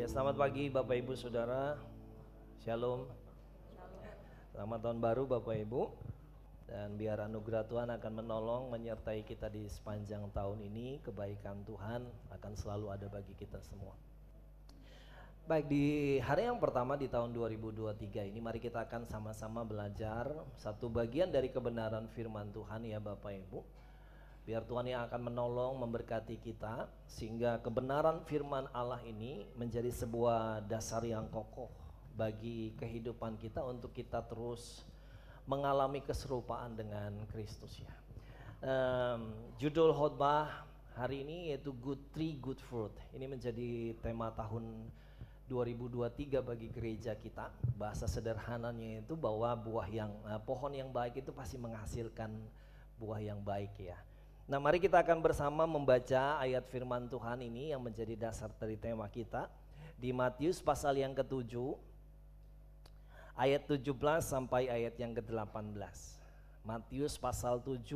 Ya, selamat pagi Bapak Ibu Saudara. Shalom. Selamat tahun baru Bapak Ibu. Dan biar anugerah Tuhan akan menolong menyertai kita di sepanjang tahun ini. Kebaikan Tuhan akan selalu ada bagi kita semua. Baik, di hari yang pertama di tahun 2023 ini mari kita akan sama-sama belajar satu bagian dari kebenaran firman Tuhan ya Bapak Ibu. Biar Tuhan yang akan menolong memberkati kita sehingga kebenaran firman Allah ini menjadi sebuah dasar yang kokoh bagi kehidupan kita untuk kita terus mengalami keserupaan dengan Kristus ya. Judul khotbah hari ini yaitu Good Tree, Good Fruit. Ini menjadi tema tahun 2023 bagi gereja kita. Bahasa sederhananya itu bahwa pohon yang baik itu pasti menghasilkan buah yang baik ya. Nah, mari kita akan bersama membaca ayat firman Tuhan ini yang menjadi dasar dari tema kita di Matius pasal yang ke-7 ayat 17 sampai ayat yang ke-18. Matius pasal 7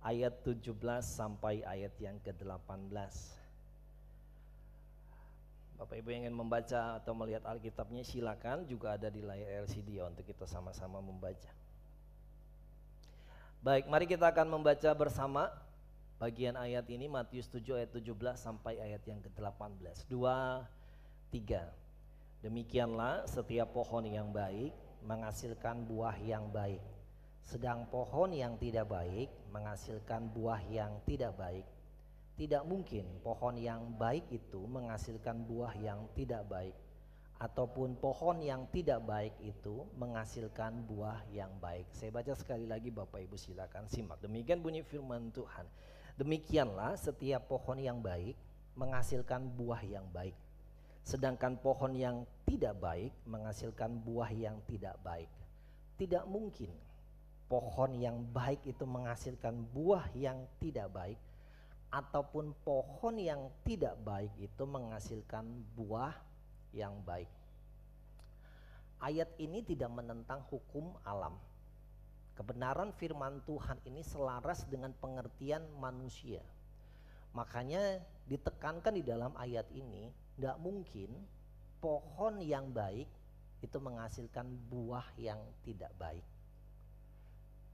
ayat 17 sampai ayat yang ke-18. Bapak Ibu yang ingin membaca atau melihat Alkitabnya silakan, juga ada di layar LCD untuk kita sama-sama membaca. Baik, mari kita akan membaca bersama bagian ayat ini, Matius 7 ayat 17 sampai ayat yang ke-18. 2, 3. Demikianlah setiap pohon yang baik menghasilkan buah yang baik, sedang pohon yang tidak baik menghasilkan buah yang tidak baik. Tidak mungkin pohon yang baik itu menghasilkan buah yang tidak baik, ataupun pohon yang tidak baik itu menghasilkan buah yang baik. Saya baca sekali lagi, Bapak Ibu silakan simak. Demikian bunyi firman Tuhan. Demikianlah setiap pohon yang baik menghasilkan buah yang baik, sedangkan pohon yang tidak baik menghasilkan buah yang tidak baik. Tidak mungkin pohon yang baik itu menghasilkan buah yang tidak baik, ataupun pohon yang tidak baik itu menghasilkan buah yang baik. Ayat ini tidak menentang hukum alam. Kebenaran firman Tuhan ini selaras dengan pengertian manusia. Makanya ditekankan di dalam ayat ini, tidak mungkin pohon yang baik itu menghasilkan buah yang tidak baik.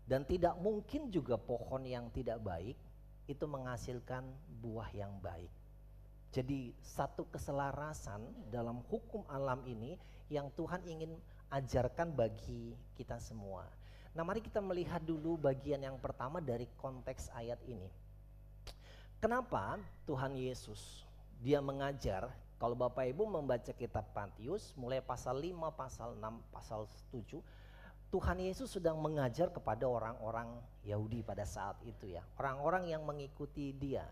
Dan tidak mungkin juga pohon yang tidak baik itu menghasilkan buah yang baik. Jadi satu keselarasan dalam hukum alam ini yang Tuhan ingin ajarkan bagi kita semua. Nah, mari kita melihat dulu bagian yang pertama dari konteks ayat ini. Kenapa Tuhan Yesus dia mengajar? Kalau Bapak Ibu membaca kitab Matius mulai pasal 5, pasal 6, pasal 7, Tuhan Yesus sedang mengajar kepada orang-orang Yahudi pada saat itu ya, orang-orang yang mengikuti dia.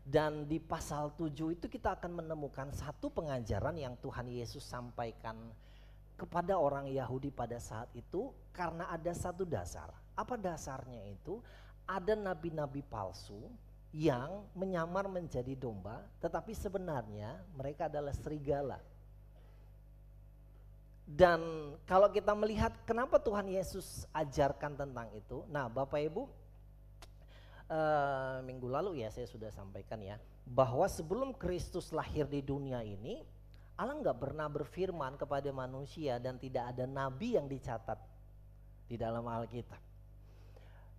Dan di pasal 7 itu kita akan menemukan satu pengajaran yang Tuhan Yesus sampaikan kepada orang Yahudi pada saat itu, karena ada satu dasar. Apa dasarnya itu? Ada nabi-nabi palsu yang menyamar menjadi domba, tetapi sebenarnya mereka adalah serigala. Dan kalau kita melihat kenapa Tuhan Yesus ajarkan tentang itu, nah Bapak Ibu, minggu lalu ya saya sudah sampaikan ya, bahwa sebelum Kristus lahir di dunia ini, Allah nggak pernah berfirman kepada manusia dan tidak ada nabi yang dicatat di dalam Alkitab.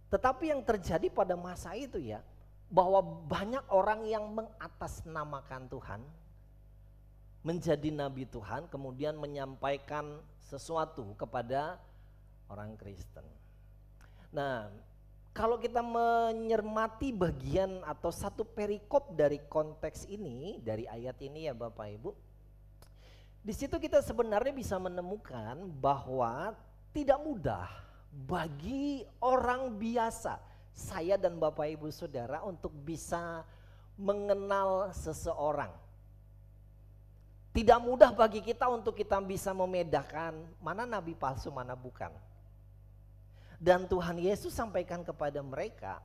Tetapi yang terjadi pada masa itu ya, bahwa banyak orang yang mengatasnamakan Tuhan, menjadi nabi Tuhan, kemudian menyampaikan sesuatu kepada orang Kristen. Nah, kalau kita mencermati bagian atau satu perikop dari konteks ini, dari ayat ini ya Bapak Ibu, di situ kita sebenarnya bisa menemukan bahwa tidak mudah bagi orang biasa, saya dan Bapak Ibu Saudara, untuk bisa mengenal seseorang. Tidak mudah bagi kita untuk kita bisa membedakan mana nabi palsu, mana bukan. Dan Tuhan Yesus sampaikan kepada mereka,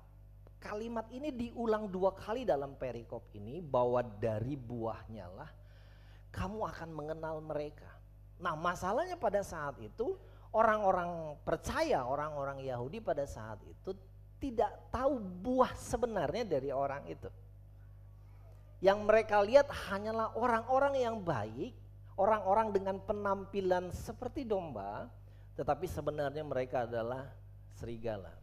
kalimat ini diulang 2 kali dalam perikop ini, bahwa dari buahnya lah kamu akan mengenal mereka. Nah, masalahnya pada saat itu orang-orang percaya, orang-orang Yahudi pada saat itu tidak tahu buah sebenarnya dari orang itu. Yang mereka lihat hanyalah orang-orang yang baik, orang-orang dengan penampilan seperti domba, tetapi sebenarnya mereka adalah serigala.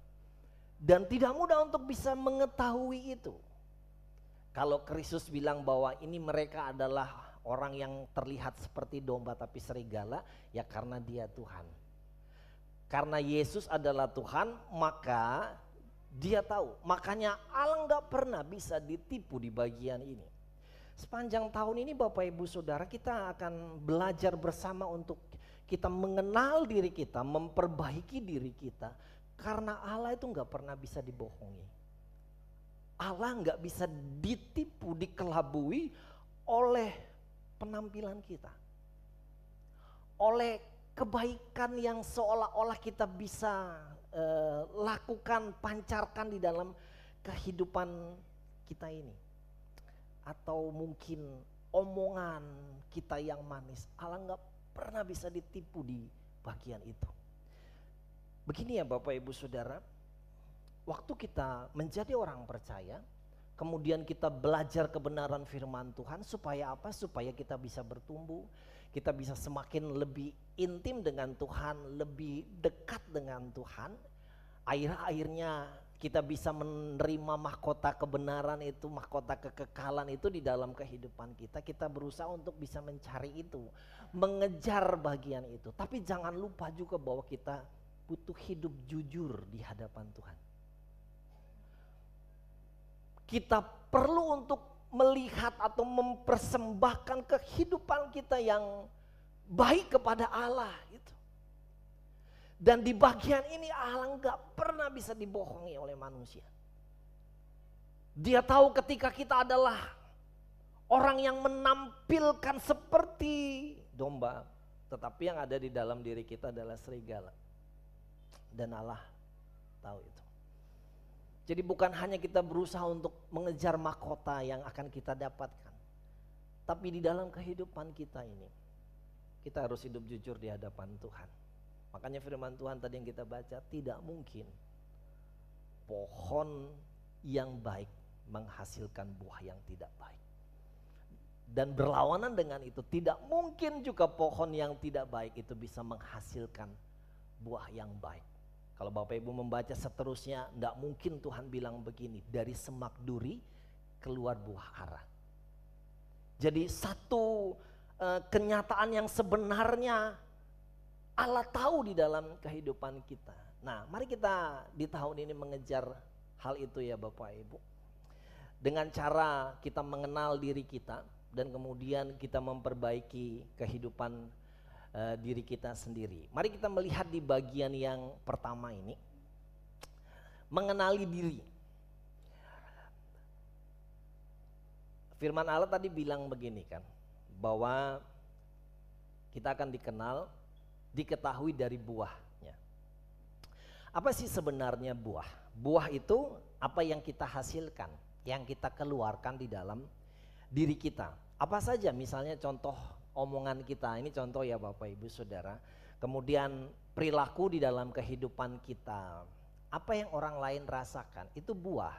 Dan tidak mudah untuk bisa mengetahui itu. Kalau Kristus bilang bahwa ini mereka adalah orang yang terlihat seperti domba tapi serigala, ya karena dia Tuhan. Karena Yesus adalah Tuhan, maka dia tahu. Makanya Allah nggak pernah bisa ditipu di bagian ini. Sepanjang tahun ini Bapak Ibu Saudara, kita akan belajar bersama untuk kita mengenal diri kita, memperbaiki diri kita. Karena Allah itu nggak pernah bisa dibohongi. Allah nggak bisa ditipu, dikelabui oleh penampilan kita. Oleh kebaikan yang seolah-olah kita bisa lakukan, pancarkan di dalam kehidupan kita ini. Atau mungkin omongan kita yang manis. Allah nggak pernah bisa ditipu di bagian itu. Begini ya Bapak Ibu Saudara, waktu kita menjadi orang percaya, kemudian kita belajar kebenaran firman Tuhan, supaya apa? Supaya kita bisa bertumbuh, kita bisa semakin lebih intim dengan Tuhan, lebih dekat dengan Tuhan. Akhirnya kita bisa menerima mahkota kebenaran itu, mahkota kekekalan itu di dalam kehidupan kita. Kita berusaha untuk bisa mencari itu, mengejar bagian itu. Tapi jangan lupa juga bahwa kita butuh hidup jujur di hadapan Tuhan. Kita perlu untuk melihat atau mempersembahkan kehidupan kita yang baik kepada Allah gitu. Dan di bagian ini Allah nggak pernah bisa dibohongi oleh manusia. Dia tahu ketika kita adalah orang yang menampilkan seperti domba, tetapi yang ada di dalam diri kita adalah serigala. Dan Allah tahu itu. Jadi bukan hanya kita berusaha untuk mengejar mahkota yang akan kita dapatkan, tapi di dalam kehidupan kita ini, kita harus hidup jujur di hadapan Tuhan. Makanya firman Tuhan tadi yang kita baca, tidak mungkin pohon yang baik menghasilkan buah yang tidak baik. Dan berlawanan dengan itu, tidak mungkin juga pohon yang tidak baik itu bisa menghasilkan buah yang baik. Kalau Bapak Ibu membaca seterusnya, tidak mungkin Tuhan bilang begini, dari semak duri keluar buah ara. Jadi satu kenyataan yang sebenarnya Allah tahu di dalam kehidupan kita. Nah, mari kita di tahun ini mengejar hal itu ya Bapak Ibu. Dengan cara kita mengenal diri kita dan kemudian kita memperbaiki kehidupan diri kita sendiri. Mari kita melihat di bagian yang pertama ini, mengenali diri. Firman Allah tadi bilang begini kan, bahwa kita akan dikenal, diketahui dari buahnya. Apa sih sebenarnya buah? Buah itu apa yang kita hasilkan, yang kita keluarkan di dalam diri kita. Apa saja, misalnya contoh omongan kita, ini contoh ya Bapak Ibu Saudara. Kemudian perilaku di dalam kehidupan kita, apa yang orang lain rasakan, itu buah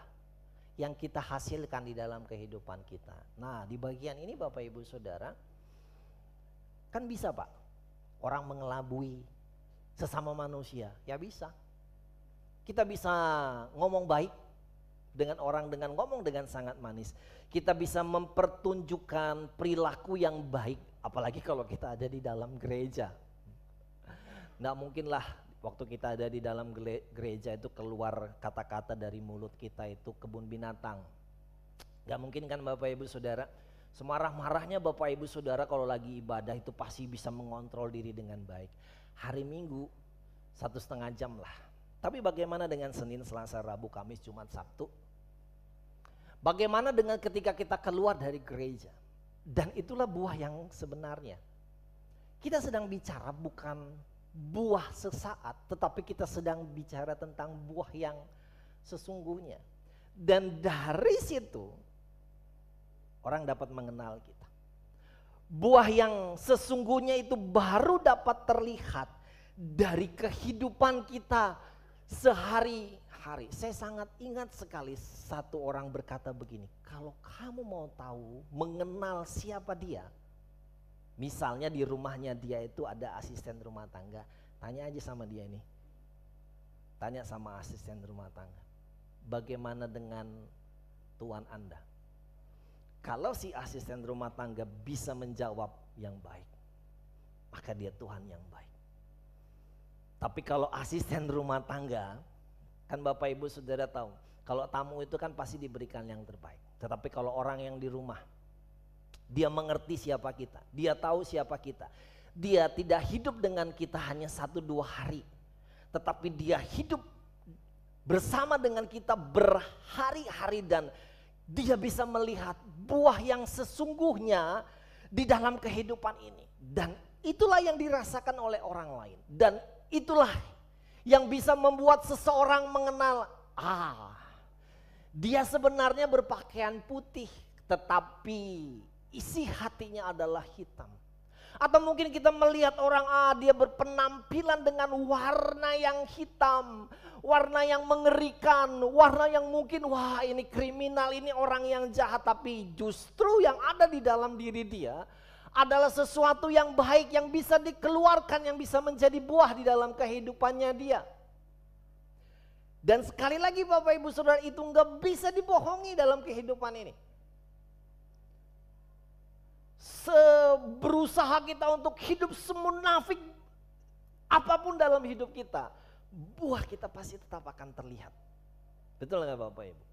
yang kita hasilkan di dalam kehidupan kita. Nah di bagian ini Bapak Ibu Saudara, kan bisa Pak, orang mengelabui sesama manusia, ya bisa. Kita bisa ngomong baik dengan orang, dengan ngomong dengan sangat manis. Kita bisa mempertunjukkan perilaku yang baik, apalagi kalau kita ada di dalam gereja. Nggak mungkinlah waktu kita ada di dalam gereja itu keluar kata-kata dari mulut kita itu kebun binatang. Nggak mungkin kan Bapak Ibu Saudara. Semarah-marahnya Bapak Ibu Saudara kalau lagi ibadah itu pasti bisa mengontrol diri dengan baik. Hari Minggu 1,5 jam lah. Tapi bagaimana dengan Senin, Selasa, Rabu, Kamis, Jumat, Sabtu? Bagaimana dengan ketika kita keluar dari gereja? Dan itulah buah yang sebenarnya. Kita sedang bicara bukan buah sesaat, tetapi kita sedang bicara tentang buah yang sesungguhnya. Dan dari situ orang dapat mengenal kita. Buah yang sesungguhnya itu baru dapat terlihat dari kehidupan kita sehari-hari. Saya sangat ingat sekali satu orang berkata begini, kalau kamu mau tahu, mengenal siapa dia, Misalnya di rumahnya dia itu ada asisten rumah tangga, tanya aja sama dia ini. Tanya sama asisten rumah tangga, bagaimana dengan tuan Anda? Kalau si asisten rumah tangga bisa menjawab yang baik, maka dia Tuhan yang baik. Tapi kalau asisten rumah tangga, kan Bapak Ibu Saudara tahu, kalau tamu itu kan pasti diberikan yang terbaik. Tetapi kalau orang yang di rumah, dia mengerti siapa kita, dia tahu siapa kita. Dia tidak hidup dengan kita hanya 1-2 hari, tetapi dia hidup bersama dengan kita berhari-hari dan dia bisa melihat buah yang sesungguhnya di dalam kehidupan ini. Dan itulah yang dirasakan oleh orang lain. Dan itulah yang bisa membuat seseorang mengenal, dia sebenarnya berpakaian putih tetapi isi hatinya adalah hitam. Atau mungkin kita melihat orang dia berpenampilan dengan warna yang hitam, warna yang mengerikan, warna yang mungkin wah ini kriminal, ini orang yang jahat. Tapi justru yang ada di dalam diri dia adalah sesuatu yang baik yang bisa dikeluarkan, yang bisa menjadi buah di dalam kehidupannya dia. Dan sekali lagi Bapak Ibu Saudara, itu nggak bisa dibohongi dalam kehidupan ini. Berusaha kita untuk hidup semunafik apapun dalam hidup kita, buah kita pasti tetap akan terlihat. Betul nggak Bapak Ibu?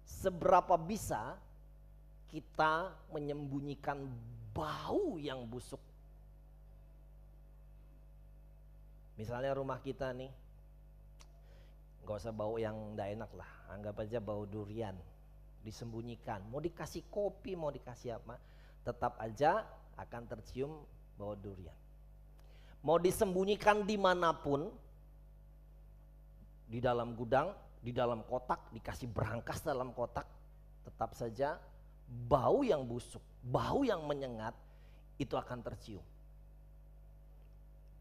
Seberapa bisa kita menyembunyikan bau yang busuk? Misalnya rumah kita nih, gak usah bau yang gak enak lah, anggap aja bau durian. Disembunyikan, mau dikasih kopi, mau dikasih apa, tetap aja akan tercium bau durian. Mau disembunyikan dimanapun, di dalam gudang, di dalam kotak, dikasih berangkas dalam kotak, tetap saja bau yang busuk, bau yang menyengat itu akan tercium.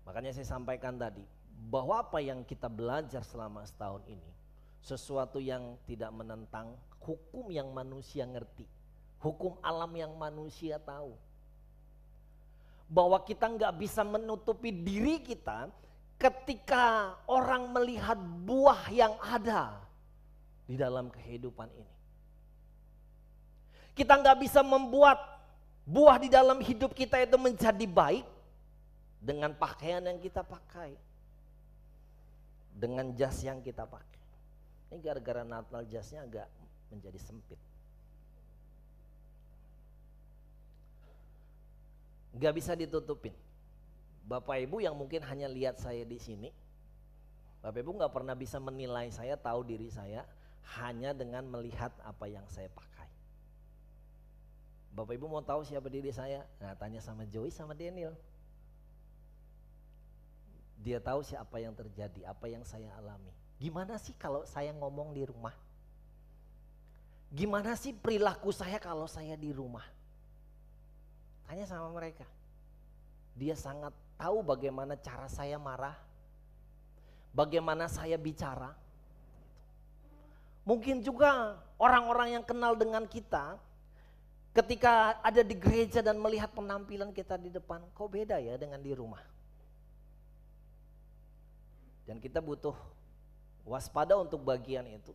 Makanya saya sampaikan tadi, bahwa apa yang kita belajar selama setahun ini, sesuatu yang tidak menentang hukum yang manusia ngerti, hukum alam yang manusia tahu. Bahwa kita nggak bisa menutupi diri kita ketika orang melihat buah yang ada di dalam kehidupan ini. Kita nggak bisa membuat buah di dalam hidup kita itu menjadi baik dengan pakaian yang kita pakai, dengan jas yang kita pakai. Ini gara-gara Natal jasnya agak menjadi sempit. Gak bisa ditutupin. Bapak Ibu yang mungkin hanya lihat saya di sini, Bapak Ibu gak pernah bisa menilai saya, tahu diri saya hanya dengan melihat apa yang saya pakai. Bapak Ibu mau tahu siapa diri saya? Nah, tanya sama Joey sama Daniel. Dia tahu siapa yang terjadi, apa yang saya alami. Gimana sih kalau saya ngomong di rumah? Gimana sih perilaku saya kalau saya di rumah? Tanya sama mereka. Dia sangat tahu bagaimana cara saya marah, bagaimana saya bicara. Mungkin juga orang-orang yang kenal dengan kita, ketika ada di gereja dan melihat penampilan kita di depan, kok beda ya dengan di rumah? Dan kita butuh waspada untuk bagian itu,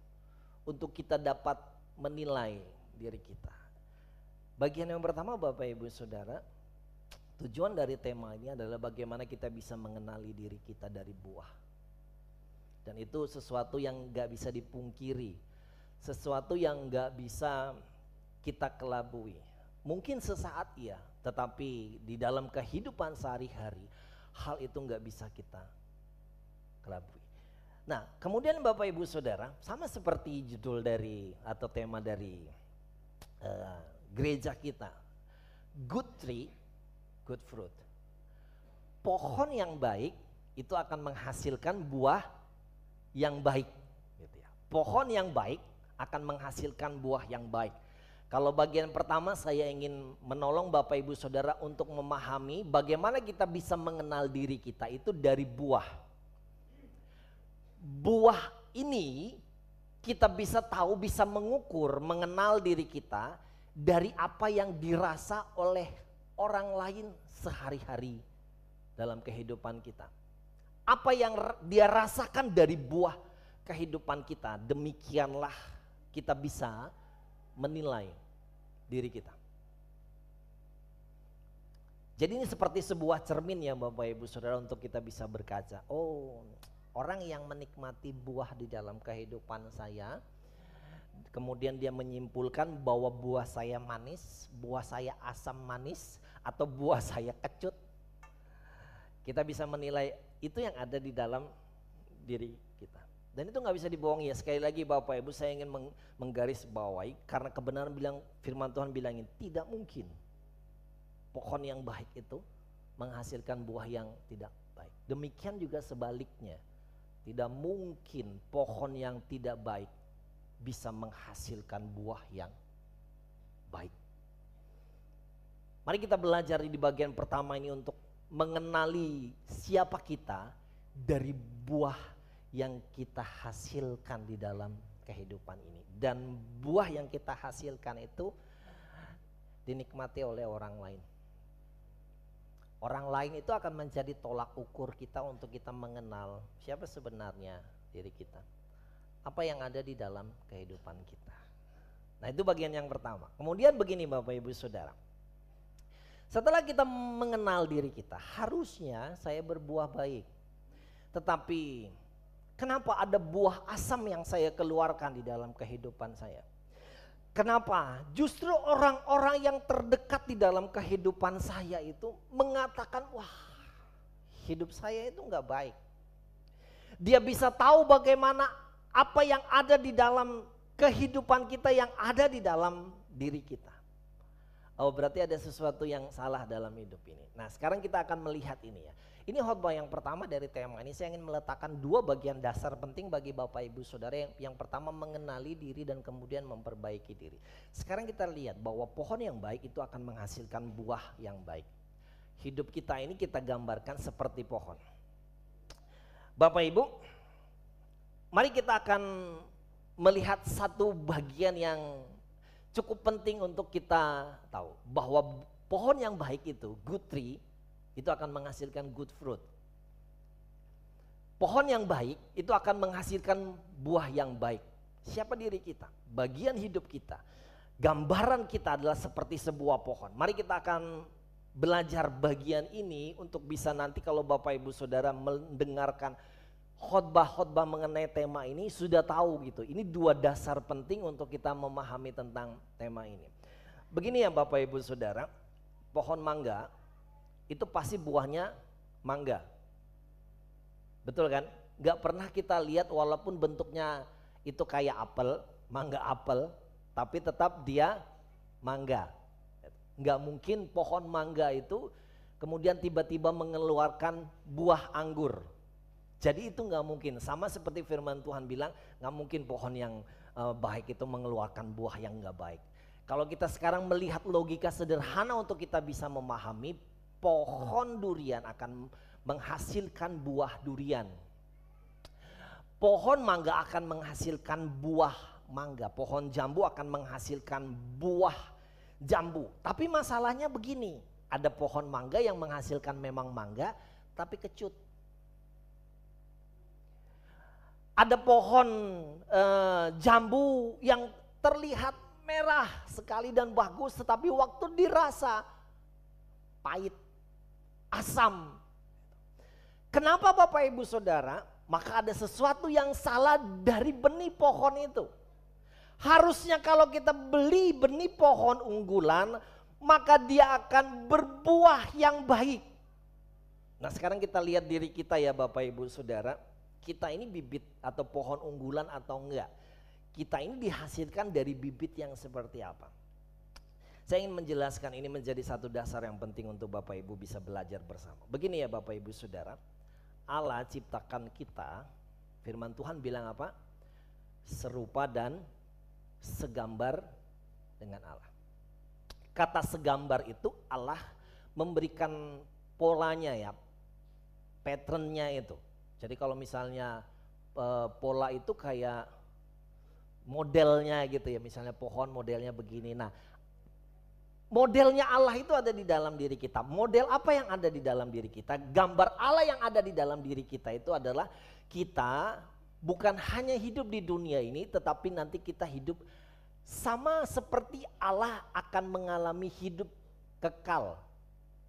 untuk kita dapat menilai diri kita. Bagian yang pertama Bapak Ibu Saudara, tujuan dari tema ini adalah bagaimana kita bisa mengenali diri kita dari buah. Dan itu sesuatu yang gak bisa dipungkiri, sesuatu yang gak bisa kita kelabui. Mungkin sesaat iya, tetapi di dalam kehidupan sehari-hari hal itu gak bisa kita kelabui. Nah, kemudian Bapak Ibu Saudara, sama seperti judul dari atau tema dari gereja kita, good tree, good fruit. Pohon yang baik itu akan menghasilkan buah yang baik. Gitu ya. Pohon yang baik akan menghasilkan buah yang baik. Kalau bagian pertama saya ingin menolong Bapak Ibu Saudara untuk memahami bagaimana kita bisa mengenal diri kita itu dari buah. Buah ini kita bisa tahu, bisa mengukur, mengenal diri kita dari apa yang dirasa oleh orang lain sehari-hari dalam kehidupan kita. Apa yang dia rasakan dari buah kehidupan kita, demikianlah kita bisa menilai diri kita. Jadi ini seperti sebuah cermin ya Bapak Ibu Saudara untuk kita bisa berkaca. Oh, orang yang menikmati buah di dalam kehidupan saya, kemudian dia menyimpulkan bahwa buah saya manis, buah saya asam manis, atau buah saya kecut. Kita bisa menilai itu yang ada di dalam diri kita. Dan itu gak bisa dibohongi ya. Sekali lagi Bapak Ibu, saya ingin menggarisbawahi karena kebenaran bilang, firman Tuhan bilangin tidak mungkin pohon yang baik itu menghasilkan buah yang tidak baik. Demikian juga sebaliknya. Tidak mungkin pohon yang tidak baik bisa menghasilkan buah yang baik. Mari kita belajar di bagian pertama ini untuk mengenali siapa kita dari buah yang kita hasilkan di dalam kehidupan ini. Dan buah yang kita hasilkan itu dinikmati oleh orang lain. Orang lain itu akan menjadi tolak ukur kita untuk kita mengenal siapa sebenarnya diri kita. Apa yang ada di dalam kehidupan kita. Nah itu bagian yang pertama. Kemudian begini Bapak Ibu Saudara. Setelah kita mengenal diri kita, harusnya saya berbuah baik. Tetapi kenapa ada buah asam yang saya keluarkan di dalam kehidupan saya? Kenapa? Justru orang-orang yang terdekat di dalam kehidupan saya itu mengatakan, wah hidup saya itu gak baik. Dia bisa tahu bagaimana apa yang ada di dalam kehidupan kita yang ada di dalam diri kita. Oh berarti ada sesuatu yang salah dalam hidup ini. Nah sekarang kita akan melihat ini ya. Ini khotbah yang pertama dari tema ini, saya ingin meletakkan dua bagian dasar penting bagi Bapak Ibu Saudara. Yang pertama mengenali diri dan kemudian memperbaiki diri. Sekarang kita lihat bahwa pohon yang baik itu akan menghasilkan buah yang baik. Hidup kita ini kita gambarkan seperti pohon. Bapak Ibu, mari kita akan melihat satu bagian yang cukup penting untuk kita tahu. Bahwa pohon yang baik itu, good tree, itu akan menghasilkan good fruit. Pohon yang baik itu akan menghasilkan buah yang baik. Siapa diri kita? Bagian hidup kita. Gambaran kita adalah seperti sebuah pohon. Mari kita akan belajar bagian ini untuk bisa nanti kalau Bapak Ibu Saudara mendengarkan khotbah-khotbah mengenai tema ini sudah tahu gitu. Ini dua dasar penting untuk kita memahami tentang tema ini. Begini ya Bapak Ibu Saudara, pohon mangga itu pasti buahnya mangga. Betul kan? Gak pernah kita lihat walaupun bentuknya itu kayak apel, mangga apel, tapi tetap dia mangga. Gak mungkin pohon mangga itu kemudian tiba-tiba mengeluarkan buah anggur. Jadi itu gak mungkin, sama seperti firman Tuhan bilang gak mungkin pohon yang baik itu mengeluarkan buah yang gak baik. Kalau kita sekarang melihat logika sederhana untuk kita bisa memahami, pohon durian akan menghasilkan buah durian. Pohon mangga akan menghasilkan buah mangga. Pohon jambu akan menghasilkan buah jambu. Tapi masalahnya begini, ada pohon mangga yang menghasilkan memang mangga tapi kecut. Ada pohon jambu yang terlihat merah sekali dan bagus, tetapi waktu dirasa pahit, asam. Kenapa Bapak Ibu Saudara? Maka ada sesuatu yang salah dari benih pohon itu. Harusnya kalau kita beli benih pohon unggulan, maka dia akan berbuah yang baik. Nah sekarang kita lihat diri kita ya Bapak Ibu Saudara. Kita ini bibit atau pohon unggulan atau enggak? Kita ini dihasilkan dari bibit yang seperti apa? Saya ingin menjelaskan ini menjadi satu dasar yang penting untuk Bapak Ibu bisa belajar bersama. Begini ya Bapak Ibu Saudara, Allah ciptakan kita, firman Tuhan bilang apa? Serupa dan segambar dengan Allah. Kata segambar itu Allah memberikan polanya ya, patternnya itu. Jadi kalau misalnya pola itu kayak modelnya gitu ya, misalnya pohon modelnya begini. Nah Modelnya Allah itu ada di dalam diri kita. Model apa yang ada di dalam diri kita? Gambar Allah yang ada di dalam diri kita itu adalah kita bukan hanya hidup di dunia ini, tetapi nanti kita hidup sama seperti Allah akan mengalami hidup kekal.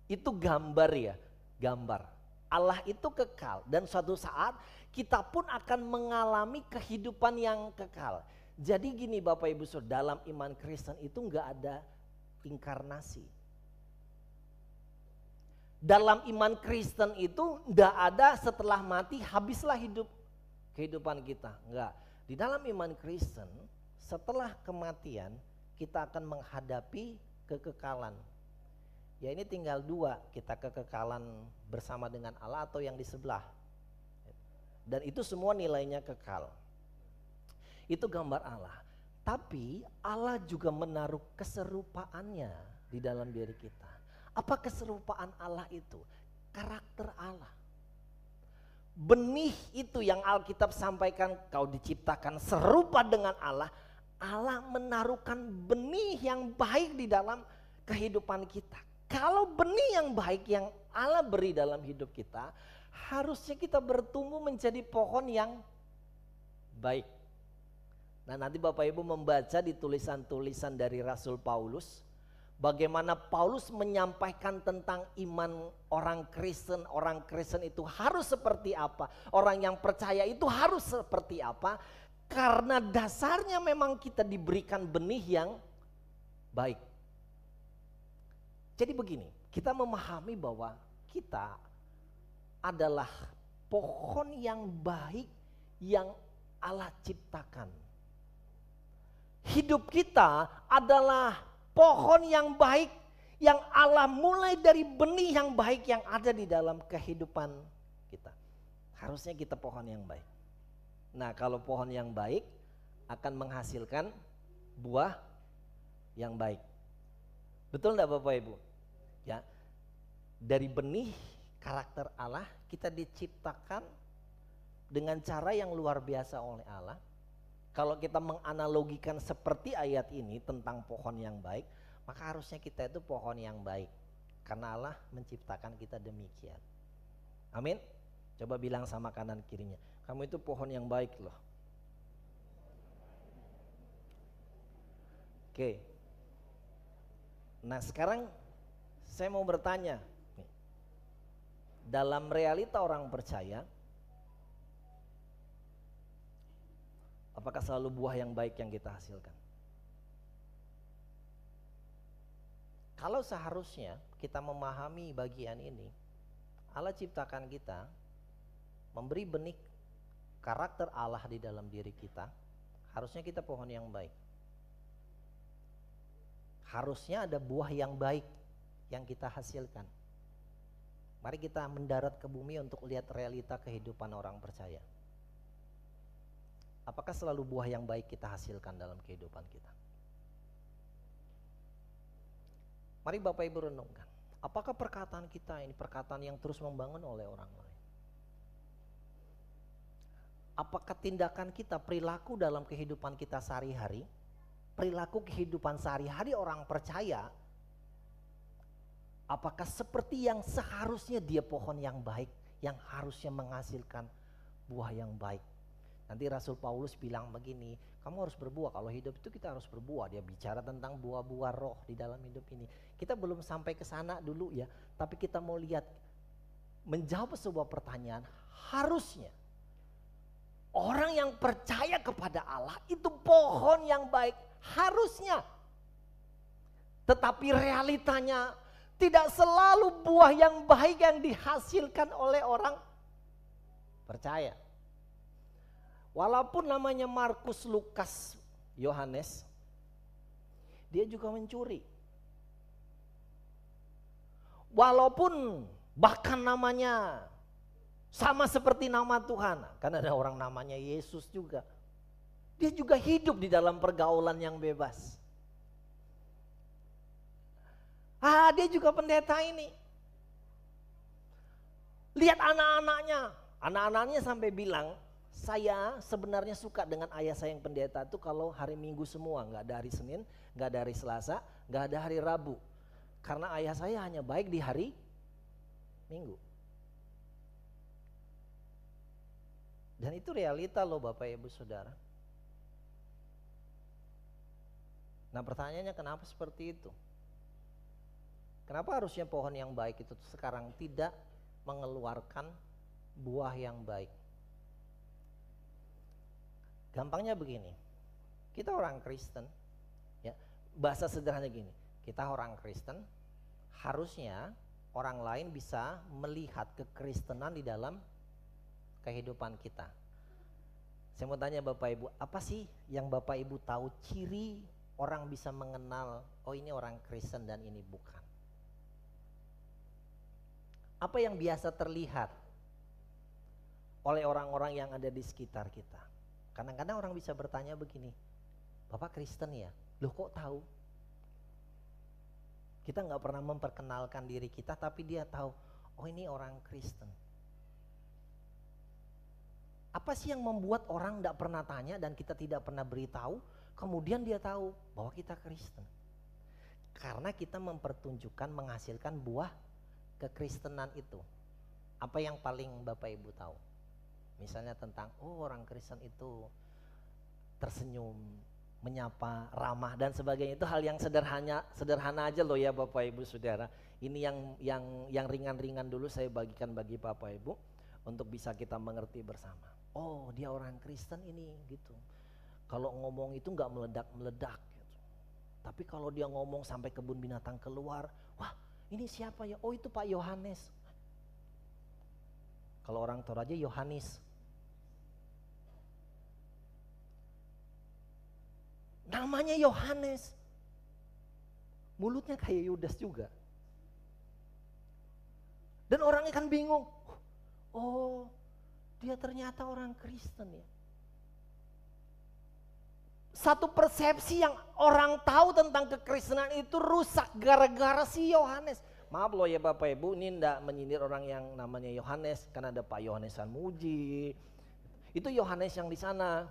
Itu gambar ya, gambar. Allah itu kekal dan suatu saat kita pun akan mengalami kehidupan yang kekal. Jadi gini Bapak Ibu Saudara, dalam iman Kristen itu enggak ada inkarnasi. Dalam iman Kristen itu enggak ada setelah mati habislah kehidupan kita. Enggak. Di dalam iman Kristen setelah kematian kita akan menghadapi kekekalan. Ya ini tinggal dua, kita kekekalan bersama dengan Allah atau yang di sebelah. Dan itu semua nilainya kekal. Itu gambar Allah. Tapi Allah juga menaruh keserupaannya di dalam diri kita. Apa keserupaan Allah itu? Karakter Allah. Benih itu yang Alkitab sampaikan, kau diciptakan serupa dengan Allah. Allah menaruhkan benih yang baik di dalam kehidupan kita. Kalau benih yang baik yang Allah beri dalam hidup kita, harusnya kita bertumbuh menjadi pohon yang baik. Nah nanti Bapak Ibu membaca di tulisan-tulisan dari Rasul Paulus, bagaimana Paulus menyampaikan tentang iman orang Kristen itu harus seperti apa, orang yang percaya itu harus seperti apa, karena dasarnya memang kita diberikan benih yang baik. Jadi begini, kita memahami bahwa kita adalah pohon yang baik yang Allah ciptakan. Hidup kita adalah pohon yang baik yang Allah mulai dari benih yang baik yang ada di dalam kehidupan kita. Harusnya kita pohon yang baik. Nah kalau pohon yang baik akan menghasilkan buah yang baik. Betul enggak Bapak Ibu? Ya, dari benih karakter Allah kita diciptakan dengan cara yang luar biasa oleh Allah. Kalau kita menganalogikan seperti ayat ini tentang pohon yang baik, maka harusnya kita itu pohon yang baik. Karena Allah menciptakan kita demikian. Amin. Coba bilang sama kanan kirinya, kamu itu pohon yang baik loh. Oke. Nah sekarang saya mau bertanya, dalam realita orang percaya, apakah selalu buah yang baik yang kita hasilkan? Kalau seharusnya kita memahami bagian ini, Allah ciptakan kita, memberi benih karakter Allah di dalam diri kita, harusnya kita pohon yang baik. Harusnya ada buah yang baik yang kita hasilkan. Mari kita mendarat ke bumi untuk lihat realita kehidupan orang percaya. Apakah selalu buah yang baik kita hasilkan dalam kehidupan kita? Mari Bapak Ibu renungkan. Apakah perkataan kita ini perkataan yang terus membangun oleh orang lain? Apakah tindakan kita, perilaku dalam kehidupan kita sehari-hari, perilaku kehidupan sehari-hari orang percaya, apakah seperti yang seharusnya dia pohon yang baik, yang harusnya menghasilkan buah yang baik? Nanti Rasul Paulus bilang begini, kamu harus berbuah, kalau hidup itu kita harus berbuah. Dia bicara tentang buah-buah roh di dalam hidup ini. Kita belum sampai ke sana dulu ya, tapi kita mau lihat, menjawab sebuah pertanyaan, harusnya orang yang percaya kepada Allah itu pohon yang baik, harusnya. Tetapi realitanya tidak selalu buah yang baik yang dihasilkan oleh orang percaya. Walaupun namanya Markus, Lukas, Yohanes, dia juga mencuri. Walaupun bahkan namanya sama seperti nama Tuhan, kan ada orang namanya Yesus juga. Dia juga hidup di dalam pergaulan yang bebas. Dia juga pendeta ini. Lihat anak-anaknya sampai bilang, saya sebenarnya suka dengan ayah saya yang pendeta itu kalau hari Minggu semua, nggak ada hari Senin, nggak ada hari Selasa, nggak ada hari Rabu. Karena ayah saya hanya baik di hari Minggu. Dan itu realita loh Bapak Ibu Saudara. Nah pertanyaannya kenapa seperti itu? Kenapa harusnya pohon yang baik itu sekarang tidak mengeluarkan buah yang baik? Gampangnya begini, kita orang Kristen, ya, bahasa sederhananya gini, kita orang Kristen harusnya orang lain bisa melihat kekristenan di dalam kehidupan kita. Saya mau tanya Bapak Ibu, apa sih yang Bapak Ibu tahu ciri orang bisa mengenal, oh ini orang Kristen dan ini bukan? Apa yang biasa terlihat oleh orang-orang yang ada di sekitar kita? Kadang-kadang orang bisa bertanya begini, Bapak Kristen ya? Loh kok tahu? Kita nggak pernah memperkenalkan diri kita, tapi dia tahu, oh ini orang Kristen. Apa sih yang membuat orang tidak pernah tanya dan kita tidak pernah beritahu, kemudian dia tahu bahwa kita Kristen? Karena kita mempertunjukkan, menghasilkan buah kekristenan itu. Apa yang paling Bapak Ibu tahu? Misalnya tentang, oh orang Kristen itu tersenyum, menyapa, ramah dan sebagainya. Itu hal yang sederhana aja loh ya Bapak Ibu Saudara. Ini yang ringan-ringan dulu saya bagikan bagi Bapak Ibu untuk bisa kita mengerti bersama. Oh dia orang Kristen ini gitu. Kalau ngomong itu nggak meledak-meledak gitu. Tapi kalau dia ngomong sampai kebun binatang keluar, wah ini siapa ya? Oh itu Pak Yohanes. Kalau orang Toraja Yohanes. Namanya Yohanes. Mulutnya kayak Yudas juga. Dan orangnya kan bingung. Oh, dia ternyata orang Kristen ya. Satu persepsi yang orang tahu tentang kekristenan itu rusak gara-gara si Yohanes. Maaf loh ya Bapak Ibu, ini enggak menyindir orang yang namanya Yohanes, karena ada Pak Yohanes Sanmuji. Itu Yohanes yang di sana.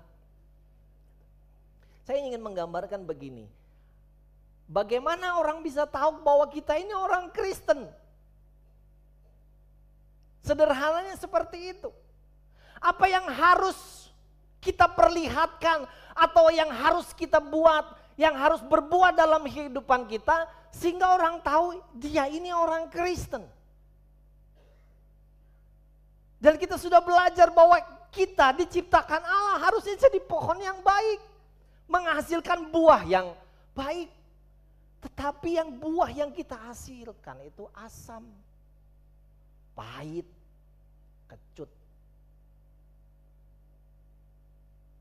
Saya ingin menggambarkan begini. Bagaimana orang bisa tahu bahwa kita ini orang Kristen? Sederhananya seperti itu. Apa yang harus kita perlihatkan atau yang harus kita buat, yang harus berbuat dalam kehidupan kita sehingga orang tahu dia ini orang Kristen. Dan kita sudah belajar bahwa kita diciptakan Allah harusnya jadi pohon yang baik, menghasilkan buah yang baik. Tetapi yang buah yang kita hasilkan itu asam, pahit, kecut.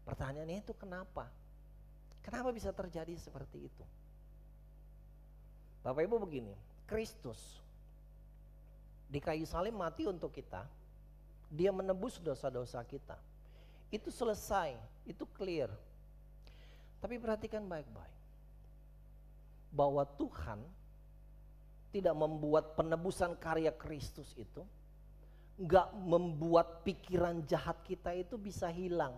Pertanyaannya itu kenapa? Kenapa bisa terjadi seperti itu? Bapak Ibu begini, Kristus di kayu salib mati untuk kita, dia menebus dosa-dosa kita. Itu selesai, itu clear. Tapi perhatikan baik-baik, bahwa Tuhan tidak membuat penebusan karya Kristus itu, enggak membuat pikiran jahat kita itu bisa hilang.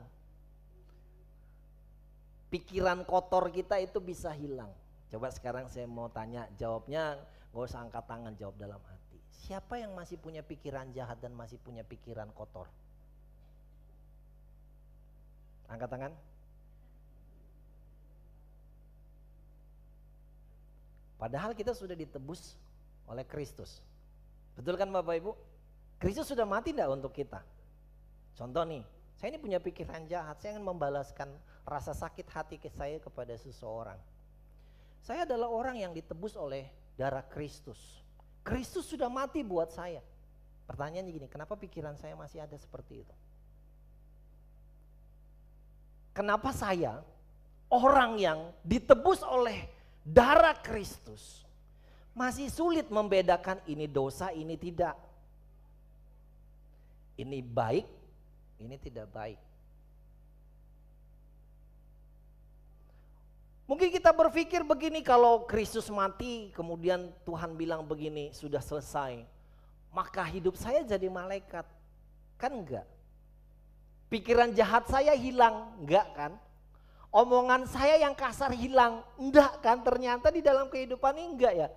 Pikiran kotor kita itu bisa hilang. Coba sekarang saya mau tanya, jawabnya gak usah angkat tangan, jawab dalam hati. Siapa yang masih punya pikiran jahat dan masih punya pikiran kotor? Angkat tangan. Padahal kita sudah ditebus oleh Kristus. Betul kan Bapak Ibu? Kristus sudah mati enggak untuk kita? Contoh nih, saya ini punya pikiran jahat, saya ingin membalaskan rasa sakit hati saya kepada seseorang. Saya adalah orang yang ditebus oleh darah Kristus. Kristus sudah mati buat saya. Pertanyaannya gini, kenapa pikiran saya masih ada seperti itu? Kenapa saya, orang yang ditebus oleh darah Kristus, masih sulit membedakan ini dosa, ini tidak. Ini baik, ini tidak baik. Mungkin kita berpikir begini, kalau Kristus mati kemudian Tuhan bilang begini, sudah selesai, maka hidup saya jadi malaikat. Kan enggak? Pikiran jahat saya hilang, enggak kan? Omongan saya yang kasar hilang, enggak kan? Ternyata di dalam kehidupan ini enggak ya.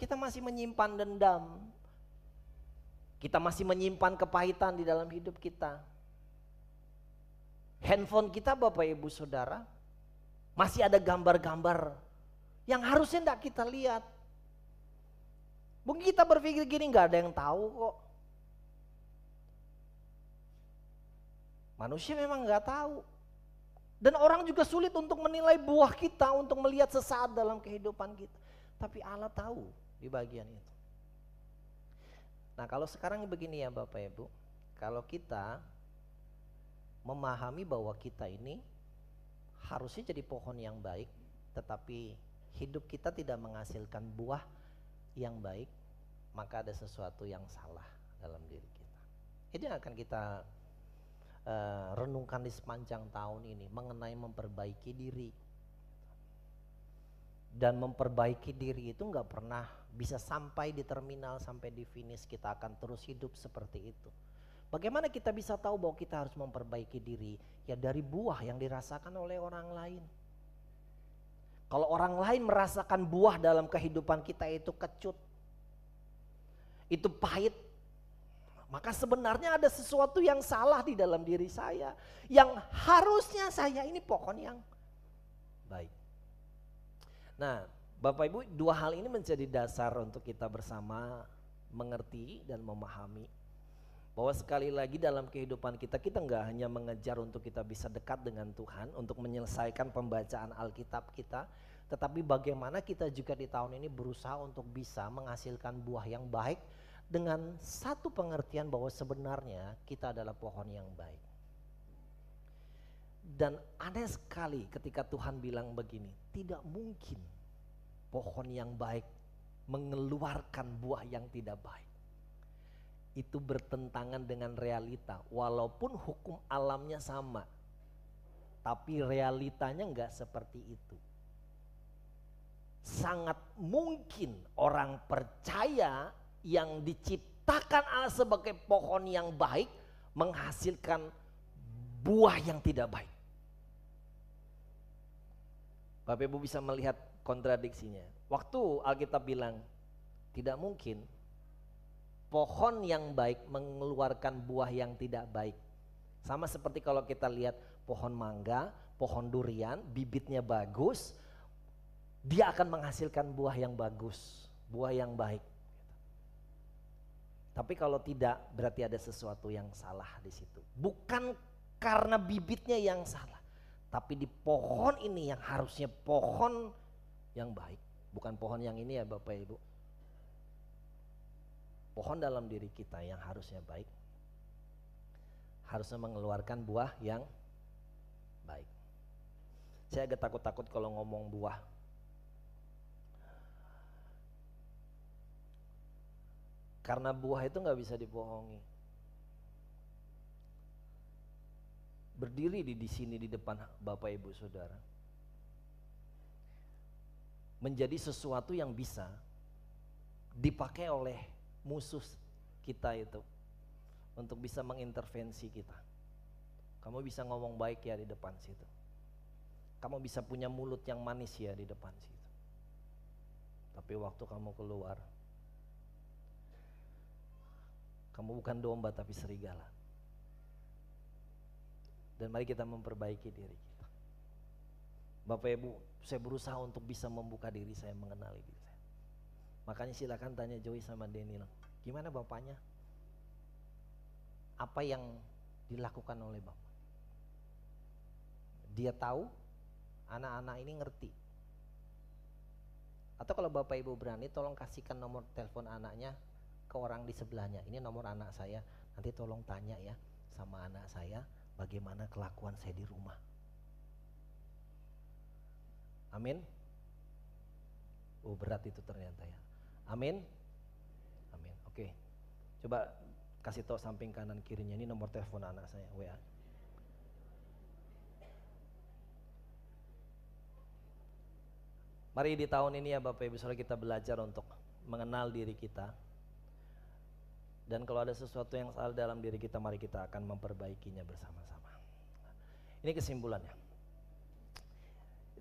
Kita masih menyimpan dendam. Kita masih menyimpan kepahitan di dalam hidup kita. Handphone kita Bapak Ibu Saudara, masih ada gambar-gambar yang harusnya tidak kita lihat. Mungkin kita berpikir gini, nggak ada yang tahu kok. Manusia memang nggak tahu. Dan orang juga sulit untuk menilai buah kita, untuk melihat sesaat dalam kehidupan kita. Tapi Allah tahu di bagian itu. Nah kalau sekarang begini ya Bapak Ibu, kalau kita memahami bahwa kita ini harusnya jadi pohon yang baik, tetapi hidup kita tidak menghasilkan buah yang baik, maka ada sesuatu yang salah dalam diri kita. Itu yang akan kita renungkan di sepanjang tahun ini mengenai memperbaiki diri. Dan memperbaiki diri itu nggak pernah bisa sampai di terminal, sampai di finish. Kita akan terus hidup seperti itu. Bagaimana kita bisa tahu bahwa kita harus memperbaiki diri? Ya dari buah yang dirasakan oleh orang lain. Kalau orang lain merasakan buah dalam kehidupan kita itu kecut, itu pahit, maka sebenarnya ada sesuatu yang salah di dalam diri saya. Yang harusnya saya ini pohon yang baik. Nah Bapak Ibu, dua hal ini menjadi dasar untuk kita bersama mengerti dan memahami. Bahwa sekali lagi dalam kehidupan kita nggak hanya mengejar untuk kita bisa dekat dengan Tuhan, untuk menyelesaikan pembacaan Alkitab kita. Tetapi bagaimana kita juga di tahun ini berusaha untuk bisa menghasilkan buah yang baik. Dengan satu pengertian bahwa sebenarnya kita adalah pohon yang baik. Dan aneh sekali ketika Tuhan bilang begini, tidak mungkin pohon yang baik mengeluarkan buah yang tidak baik. Itu bertentangan dengan realita, walaupun hukum alamnya sama, tapi realitanya enggak seperti itu. Sangat mungkin orang percaya yang diciptakan Allah sebagai pohon yang baik menghasilkan buah yang tidak baik. Bapak Ibu bisa melihat kontradiksinya. Waktu Alkitab bilang tidak mungkin pohon yang baik mengeluarkan buah yang tidak baik. Sama seperti kalau kita lihat pohon mangga, pohon durian, bibitnya bagus, dia akan menghasilkan buah yang bagus, buah yang baik. Tapi kalau tidak, berarti ada sesuatu yang salah di situ. Bukan karena bibitnya yang salah, tapi di pohon ini yang harusnya pohon yang baik, bukan pohon yang ini ya Bapak Ibu. Pohon dalam diri kita yang harusnya baik, harusnya mengeluarkan buah yang baik. Saya agak takut-takut kalau ngomong buah. Karena buah itu gak bisa dibohongi. Berdiri di sini di depan Bapak Ibu Saudara, menjadi sesuatu yang bisa dipakai oleh musuh kita itu untuk bisa mengintervensi kita. Kamu bisa ngomong baik ya di depan situ. Kamu bisa punya mulut yang manis ya di depan situ. Tapi waktu kamu keluar, kamu bukan domba tapi serigala. Dan mari kita memperbaiki diri kita. Bapak Ibu, saya berusaha untuk bisa membuka diri saya, mengenali diri saya. Makanya silakan tanya Joy sama Daniel, gimana bapaknya? Apa yang dilakukan oleh bapak? Dia tahu, anak-anak ini ngerti. Atau kalau Bapak Ibu berani, tolong kasihkan nomor telepon anaknya ke orang di sebelahnya. Ini nomor anak saya, nanti tolong tanya ya sama anak saya bagaimana kelakuan saya di rumah. Amin. Oh berat itu ternyata ya. Amin. Amin. Oke. Coba kasih tahu samping kanan kirinya, ini nomor telepon anak saya, WA. Mari di tahun ini ya Bapak Ibu Saudara kita belajar untuk mengenal diri kita. Dan kalau ada sesuatu yang salah dalam diri kita, mari kita akan memperbaikinya bersama-sama. Ini kesimpulannya.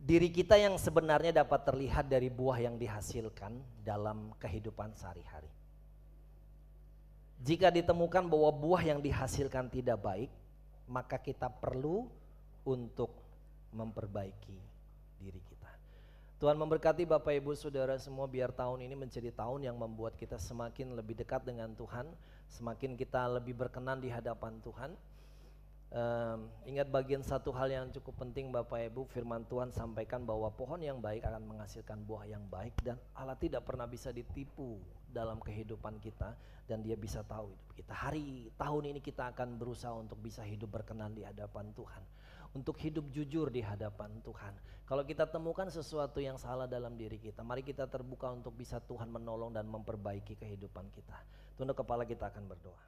diri kita yang sebenarnya dapat terlihat dari buah yang dihasilkan dalam kehidupan sehari-hari. Jika ditemukan bahwa buah yang dihasilkan tidak baik, maka kita perlu untuk memperbaiki diri kita. Tuhan memberkati Bapak Ibu Saudara semua, biar tahun ini menjadi tahun yang membuat kita semakin lebih dekat dengan Tuhan, semakin kita lebih berkenan di hadapan Tuhan. Ingat bagian satu hal yang cukup penting Bapak Ibu, firman Tuhan sampaikan bahwa pohon yang baik akan menghasilkan buah yang baik, dan Allah tidak pernah bisa ditipu dalam kehidupan kita, dan Dia bisa tahu hidup kita. Tahun ini kita akan berusaha untuk bisa hidup berkenan di hadapan Tuhan, untuk hidup jujur di hadapan Tuhan. Kalau kita temukan sesuatu yang salah dalam diri kita, mari kita terbuka untuk bisa Tuhan menolong dan memperbaiki kehidupan kita. Tunduk kepala, kita akan berdoa.